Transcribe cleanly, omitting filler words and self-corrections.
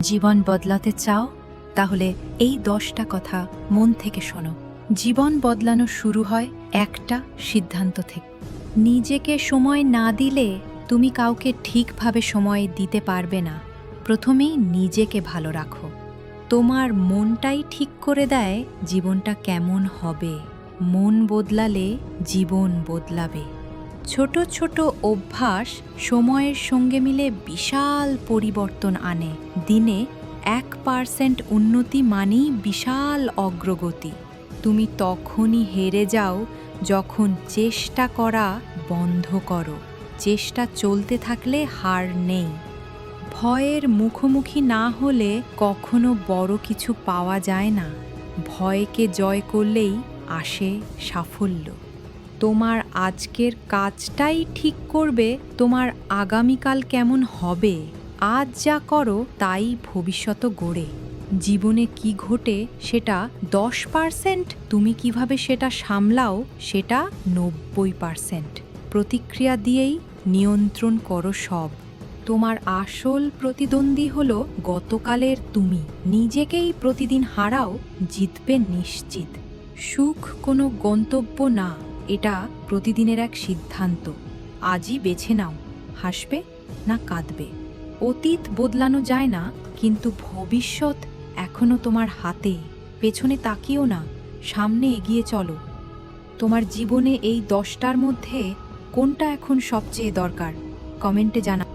জীবন বদলাতে চাও তাহলে এই 10টা কথা মন থেকে শোনো। জীবন বদলানো শুরু হয় একটা সিদ্ধান্ত থেকে। নিজেকে সময় না দিলে তুমি কাউকে ঠিকভাবে সময় দিতে পারবে না। প্রথমেই নিজেকে ভালো রাখো। তোমার মনটাই ঠিক করে দেয় জীবনটা কেমন হবে। মন বদলালে জীবন বদলাবে। ছোট ছোট অভ্যাস সময়ের সঙ্গে মিলে বিশাল পরিবর্তন আনে। দিনে 1% উন্নতি মানেই বিশাল অগ্রগতি। তুমি তখনই হেরে যাও যখন চেষ্টা করা বন্ধ করো। চেষ্টা চলতে থাকলে হার নেই। ভয়ের মুখোমুখি না হলে কখনো বড় কিছু পাওয়া যায় না। ভয়কে জয় করলেই আসে সাফল্য। তোমার আজকের কাজটাই ঠিক করবে তোমার আগামীকাল কেমন হবে। আজ যা করো তাই ভবিষ্যৎ গড়ে। জীবনে কি ঘটে সেটা 10%, তুমি কিভাবে সেটা সামলাও সেটা 90%। প্রতিক্রিয়া দিয়েই নিয়ন্ত্রণ করো সব। তোমার আসল প্রতিদ্বন্দ্বী হলো গতকালের তুমি। নিজেকেই প্রতিদিন হারাও, জিতবে নিশ্চিত। সুখ কোনো গন্তব্য না, এটা প্রতিদিনের এক সিদ্ধান্ত। আজই বেছে নাও, হাসবে না কাঁদবে। অতীত বদলানো যায় না, কিন্তু ভবিষ্যৎ এখনো তোমার হাতে। পেছনে তাকিও না, সামনে এগিয়ে চলো। তোমার জীবনে এই 10টার মধ্যে কোনটা এখন সবচেয়ে দরকার? কমেন্টে জানা।